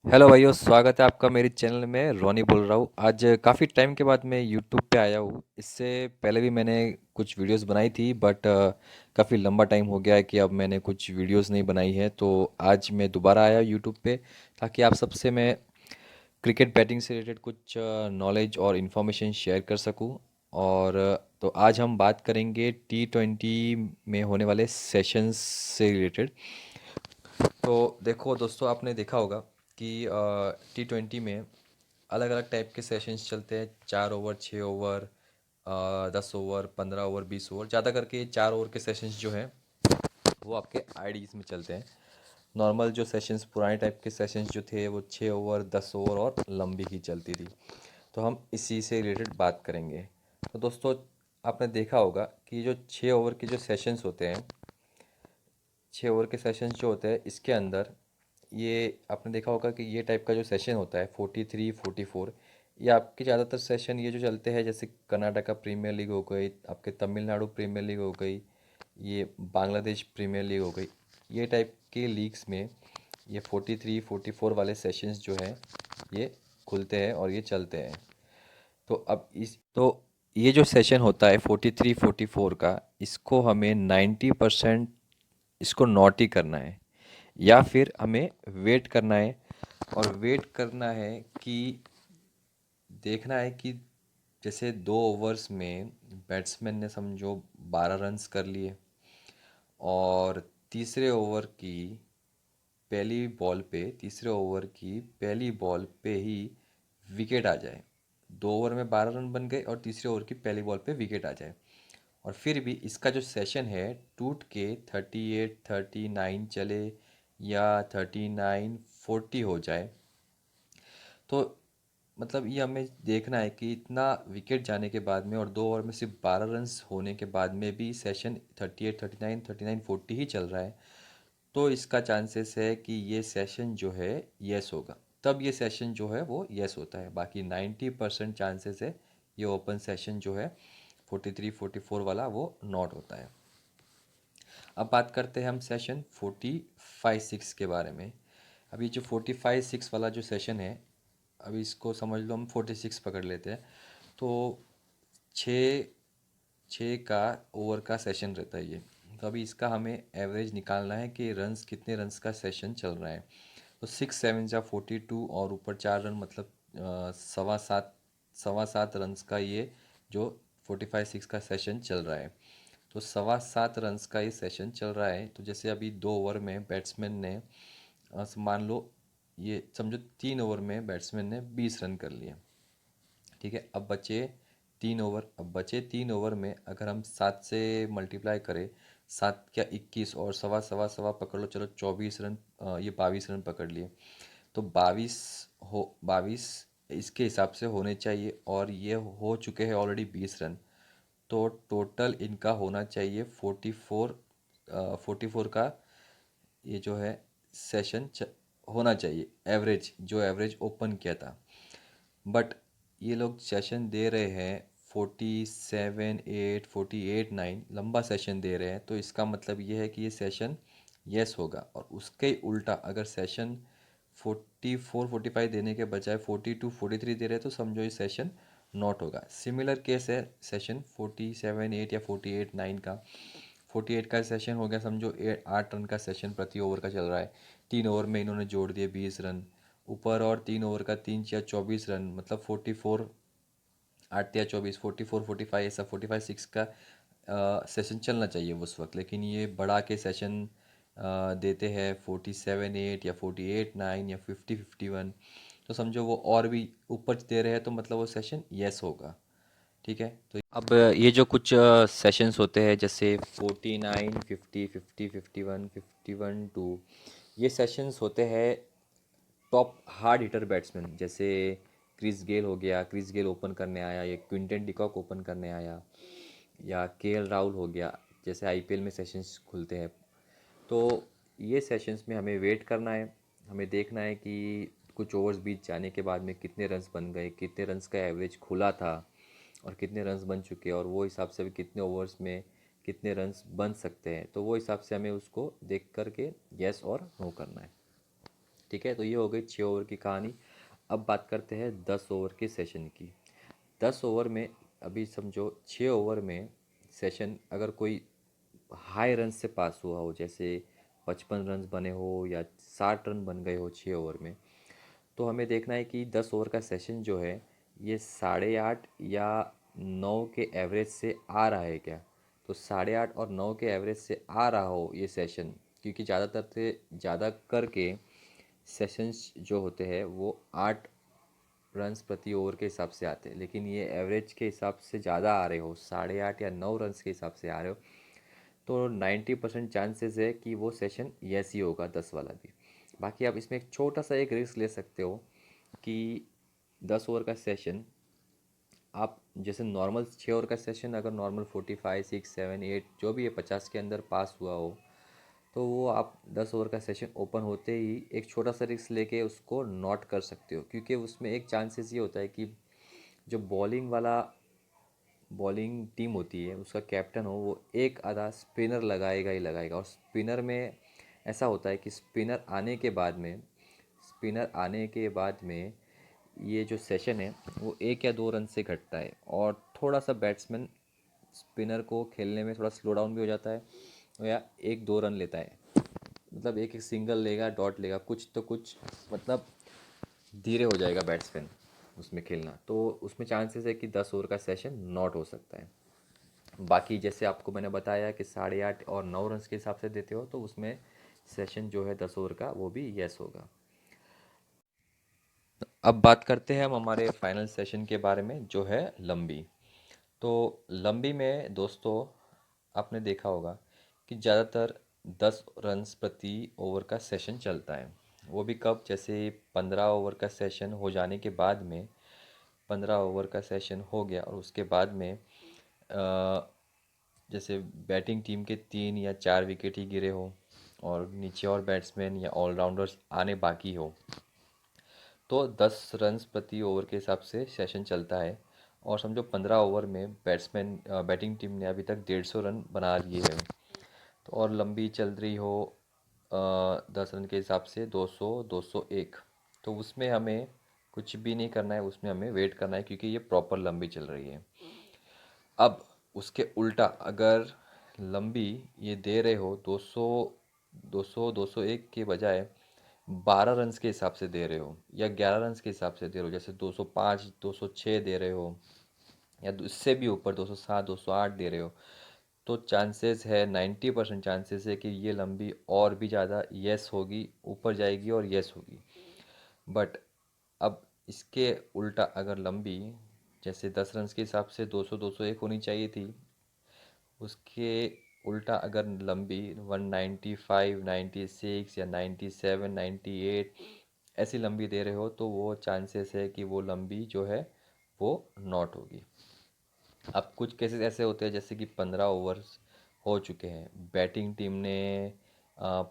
Hello भाइयों, स्वागत है आपका मेरे चैनल में। रोनी बोल रहा हूँ। आज काफ़ी टाइम के बाद मैं यूट्यूब पे आया हूँ। इससे पहले भी मैंने कुछ वीडियोस बनाई थी, बट काफ़ी लंबा टाइम हो गया है कि अब मैंने कुछ वीडियोस नहीं बनाई है। तो आज मैं दोबारा आया यूट्यूब पे ताकि आप सबसे मैं क्रिकेट बैटिंग से रिलेटेड कुछ नॉलेज और इन्फॉर्मेशन शेयर कर सकूँ। और तो आज हम बात करेंगे T20 में होने वाले सेशंस से रिलेटेड। तो देखो दोस्तों, आपने देखा होगा कि T20 में अलग अलग टाइप के सेशंस चलते हैं। 4 over, 6 over, 10 over, 15 over, 20 over, ज़्यादा करके 4 ओवर के सेशंस जो हैं वो आपके आईडीज में चलते हैं। नॉर्मल जो सेशंस, पुराने टाइप के सेशंस जो थे वो 6 ओवर, 10 ओवर और लंबी ही चलती थी। तो हम इसी से रिलेटेड बात करेंगे। तो दोस्तों, आपने देखा होगा कि जो 6 ओवर के जो सेशंस होते हैं, 6 ओवर के सेशंस जो होते हैं इसके अंदर, ये आपने देखा होगा कि ये टाइप का जो सेशन होता है 43, 44, ये आपके ज़्यादातर सेशन ये जो चलते हैं, जैसे कर्नाटका प्रीमियर लीग हो गई, आपके तमिलनाडु प्रीमियर लीग हो गई, ये बांग्लादेश प्रीमियर लीग हो गई, ये टाइप के लीग्स में ये 43, 44 वाले सेशंस जो हैं ये खुलते हैं और ये चलते हैं। तो अब इस तो ये जो सेशन होता है 43, 44 का, इसको हमें 90% इसको नोट ही करना है, या फिर हमें वेट करना है। और वेट करना है कि देखना है कि जैसे 2 ओवर्स में बैट्समैन ने समझो 12 रन्स कर लिए, और तीसरे ओवर की पहली बॉल पे, तीसरे ओवर की पहली बॉल पे ही विकेट आ जाए। 2 ओवर में 12 रन बन गए और तीसरे ओवर की पहली बॉल पे विकेट आ जाए, और फिर भी इसका जो सेशन है टूट के 38, 39 चले या 39, 40 हो जाए, तो मतलब ये हमें देखना है कि इतना विकेट जाने के बाद में और 2 ओवर में सिर्फ 12 रन्स होने के बाद में भी सेशन 38, 39, 39, 40 ही चल रहा है, तो इसका चांसेस है कि ये सेशन जो है यस होगा। तब ये सेशन जो है वो यस होता है। बाकी 90% चांसेस है ये ओपन सेशन जो है 43, 44 वाला वो नॉट होता है। अब बात करते हैं हम सेशन 45, 6 के बारे में। अभी जो 45, 6 वाला जो सेशन है, अभी इसको समझ लो हम 46 पकड़ लेते हैं। तो छः छः का ओवर का सेशन रहता है ये। तो अभी इसका हमें एवरेज निकालना है कि रन्स, कितने रन्स का सेशन चल रहा है। तो 6 7 जा 42 और ऊपर 4 रन, मतलब सवा सात रन्स का ये जो 45, 6 का सेशन चल रहा है। तो 7.25 रन्स का ये सेशन चल रहा है। तो जैसे अभी 2 ओवर में बैट्समैन ने मान लो, ये समझो 3 ओवर में बैट्समैन ने 20 रन कर लिए। ठीक है, अब बचे 3 ओवर में अगर हम 7 से मल्टीप्लाई करें, 7 क्या 21, और सवा सवा सवा पकड़ लो, चलो 24 रन, ये 22 रन पकड़ लिए। तो 22 इसके हिसाब से होने चाहिए, और ये हो चुके हैं ऑलरेडी 20 रन। तो टोटल इनका होना चाहिए 44, 44 का ये जो है सेशन होना चाहिए, एवरेज, जो एवरेज ओपन किया था। बट ये लोग सेशन दे रहे हैं 47, 8, 48, 9, लंबा सेशन दे रहे हैं। तो इसका मतलब ये है कि ये सेशन यस होगा। और उसके उल्टा अगर सेशन 44, 45 देने के बजाय 42, 43 दे रहे हैं, तो समझो ये सेशन नॉट होगा। सिमिलर केस है सेशन 47, 8 या 48, 9 का। 48 का सेशन हो गया, समझो 8 रन का सेशन प्रति ओवर का चल रहा है। 3 ओवर में इन्होंने जोड़ दिए 20 रन ऊपर, और 3 ओवर का 3 या 24 रन, मतलब 44, 8 या 24, 44, 45, ऐसा 45, 6 का सेशन चलना चाहिए उस वक्त। लेकिन ये बढ़ा के सेशन देते हैं 47, 8 या 48, 9 या 50, 51। तो समझो वो और भी ऊपर दे रहे हैं, तो मतलब वो सेशन यस होगा। ठीक है, तो अब ये जो कुछ सेशंस होते हैं, जैसे 49, 50, 50, 51, 51, 2, ये सेशंस होते हैं टॉप हार्ड हिटर बैट्समैन, जैसे क्रिस गेल हो गया, क्रिस गेल ओपन करने आया, या क्विंटन डिकॉक ओपन करने आया, या केएल राहुल हो गया, जैसे आईपीएल में सेशंस खुलते हैं। तो ये सेशंस में हमें वेट करना है। हमें देखना है कि कुछ ओवर्स बीत जाने के बाद में कितने रन्स बन गए, कितने रन्स का एवरेज खुला था, और कितने रन्स बन चुके हैं, और वो हिसाब से भी कितने ओवर्स में कितने रन्स बन सकते हैं। तो वो हिसाब से हमें उसको देख कर के यस और नो करना है। ठीक है, तो ये हो गई 6 ओवर की कहानी। अब बात करते हैं 10 ओवर के सेशन की। 10 ओवर में अभी समझो 6 ओवर में सेशन अगर कोई हाई रन से पास हुआ हो, जैसे 55 रन बने हो या 60 रन बन गए हो 6 ओवर में, तो हमें देखना है कि 10 ओवर का सेशन जो है ये 8.5 या 9 के एवरेज से आ रहा है क्या। तो 8.5 और 9 के एवरेज से आ रहा हो ये सेशन, क्योंकि ज़्यादातर से ज़्यादा करके सेशंस जो होते हैं वो 8 रन्स प्रति ओवर के हिसाब से आते हैं, लेकिन ये एवरेज के हिसाब से ज़्यादा आ रहे हो, 8.5 या 9 रन्स के हिसाब से आ रहे हो, तो 90% चांसेस है कि वो सेशन यस ही होगा 10 वाला भी। बाकी आप इसमें एक छोटा सा एक रिस्क ले सकते हो कि 10 ओवर का सेशन आप जैसे नॉर्मल 6 ओवर का सेशन अगर नॉर्मल 45 6 7 8 जो भी है 50 के अंदर पास हुआ हो, तो वो आप 10 ओवर का सेशन ओपन होते ही एक छोटा सा रिस्क लेके उसको नॉट कर सकते हो, क्योंकि उसमें एक चांसेस ये होता है कि जो बॉलिंग टीम होती है उसका कैप्टन हो, वो एक आधा स्पिनर लगाएगा ही लगाएगा। और स्पिनर में ऐसा होता है कि स्पिनर आने के बाद में ये जो सेशन है वो 1 या 2 रन से घटता है, और थोड़ा सा बैट्समैन स्पिनर को खेलने में थोड़ा स्लो डाउन भी हो जाता है, या 1 2 रन लेता है, मतलब एक एक सिंगल लेगा, डॉट लेगा, कुछ तो कुछ, मतलब धीरे हो जाएगा बैट्समैन उसमें खेलना, तो उसमें चांसेस है कि 10 ओवर का सेशन नॉट हो सकता है। बाकी जैसे आपको मैंने बताया कि 8.5 और 9 रन के हिसाब से देते हो, तो उसमें सेशन जो है 10 ओवर का वो भी यस होगा। अब बात करते हैं हम हमारे फाइनल सेशन के बारे में, जो है लंबी। तो लंबी में दोस्तों आपने देखा होगा कि ज़्यादातर 10 रन्स प्रति ओवर का सेशन चलता है। वो भी कब, जैसे 15 ओवर का सेशन हो जाने के बाद में, 15 ओवर का सेशन हो गया और उसके बाद में जैसे बैटिंग टीम के 3 या 4 विकेट ही गिरे हो और नीचे और बैट्समैन या ऑलराउंडर्स आने बाकी हो, तो 10 रन्स प्रति ओवर के हिसाब से सेशन चलता है। और समझो 15 ओवर में बैटिंग टीम ने अभी तक 150 रन बना लिए हैं, तो और लंबी चल रही हो 10 रन के हिसाब से 200 201, तो उसमें हमें कुछ भी नहीं करना है, उसमें हमें वेट करना है, क्योंकि ये प्रॉपर लंबी चल रही है। अब उसके उल्टा अगर लंबी ये दे रहे हो 200 200 201 के बजाय 12 रन्स के हिसाब से दे रहे हो या 11 रन्स के हिसाब से दे रहे हो, जैसे 205 206 दे रहे हो, या इससे भी ऊपर 207 208 दे रहे हो, तो चांसेस है, 90% चांसेस है कि ये लंबी और भी ज़्यादा यस होगी, ऊपर जाएगी और यस होगी। बट अब इसके उल्टा अगर लंबी जैसे 10 रन के हिसाब से 200 201 होनी चाहिए थी, उसके उल्टा अगर लंबी 195 96 या 97 98 ऐसी लंबी दे रहे हो, तो वो चांसेस है कि वो लंबी जो है वो नॉट होगी। अब कुछ केसेस ऐसे होते हैं जैसे कि 15 ओवर्स हो चुके हैं, बैटिंग टीम ने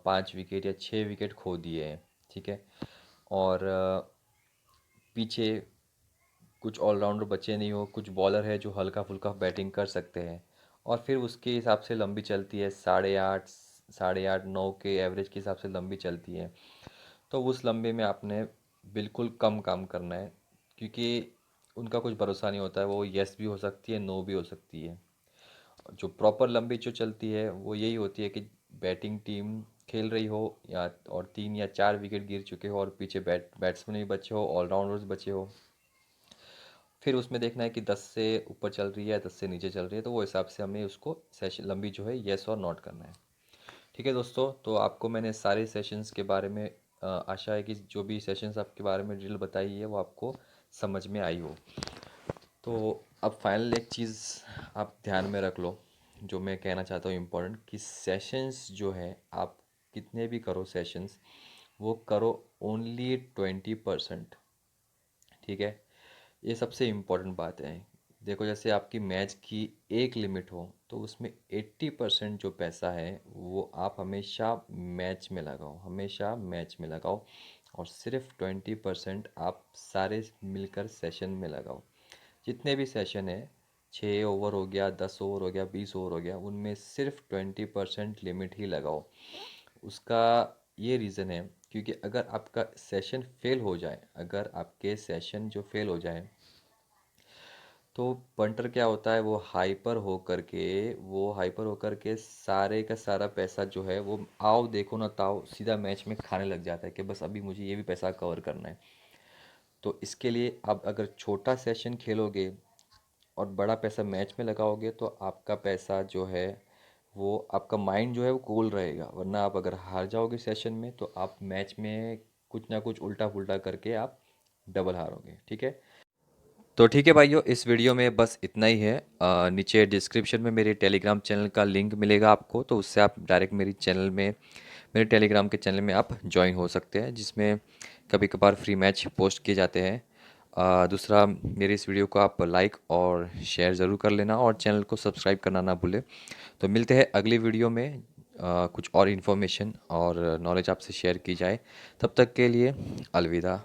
5 विकेट या 6 विकेट खो दिए हैं, ठीक है, और पीछे कुछ ऑलराउंडर बचे नहीं हो, कुछ बॉलर है जो हल्का फुल्का बैटिंग कर सकते हैं, और फिर उसके हिसाब से लंबी चलती है, 8.5 9 के एवरेज के हिसाब से लंबी चलती है, तो उस लंबे में आपने बिल्कुल कम काम करना है, क्योंकि उनका कुछ भरोसा नहीं होता है, वो यस भी हो सकती है, नो भी हो सकती है। जो प्रॉपर लंबी जो चलती है वो यही होती है कि बैटिंग टीम खेल रही हो या और 3 या 4 विकेट गिर चुके हो और पीछे बैट्समैन भी बचे हो, ऑलराउंडर्स बचे हो, फिर उसमें देखना है कि 10 से ऊपर चल रही है 10 से नीचे चल रही है, तो वो हिसाब से हमें उसको सेशन लंबी जो है येस और नॉट करना है। ठीक है दोस्तों, तो आपको मैंने सारे सेशंस के बारे में आशा है कि जो भी सेशंस आपके बारे में डिटेल बताई है वो आपको समझ में आई हो। तो अब फाइनल एक चीज़ आप ध्यान में रख लो, जो मैं कहना चाहता हूँ इम्पोर्टेंट, कि सेशंस जो है आप कितने भी करो सेशंस, वो करो ओनली 20%। ठीक है, ये सबसे इम्पोर्टेंट बात है। देखो, जैसे आपकी मैच की एक लिमिट हो, तो उसमें 80% जो पैसा है वो आप हमेशा मैच में लगाओ, हमेशा मैच में लगाओ, और सिर्फ 20% आप सारे मिलकर सेशन में लगाओ। जितने भी सेशन है, 6 ओवर हो गया, 10 ओवर हो गया, 20 ओवर हो गया, उनमें सिर्फ 20% लिमिट ही लगाओ। उसका ये रीज़न है क्योंकि अगर आपका सेशन फेल हो जाए, अगर आपके सेशन जो फेल हो जाए, तो पंटर क्या होता है, वो हाइपर होकर के सारे का सारा पैसा जो है वो आओ देखो ना ताओ सीधा मैच में खाने लग जाता है कि बस अभी मुझे ये भी पैसा कवर करना है। तो इसके लिए आप अगर छोटा सेशन खेलोगे और बड़ा पैसा मैच में लगाओगे तो आपका पैसा जो है वो आपका माइंड जो है वो कूल रहेगा, वरना आप अगर हार जाओगे सेशन में तो आप मैच में कुछ ना कुछ उल्टा पुल्टा करके आप डबल हारोगे। ठीक है। तो ठीक है भाइयों, इस वीडियो में बस इतना ही है। नीचे डिस्क्रिप्शन में मेरे टेलीग्राम चैनल का लिंक मिलेगा आपको, तो उससे आप डायरेक्ट मेरे टेलीग्राम के चैनल में आप ज्वाइन हो सकते हैं, जिसमें कभी कभार फ्री मैच पोस्ट किए जाते हैं। दूसरा, मेरे इस वीडियो को आप लाइक और शेयर ज़रूर कर लेना और चैनल को सब्सक्राइब करना ना भूलें। तो मिलते हैं अगली वीडियो में, कुछ और इन्फॉर्मेशन और नॉलेज आपसे शेयर की जाए। तब तक के लिए अलविदा।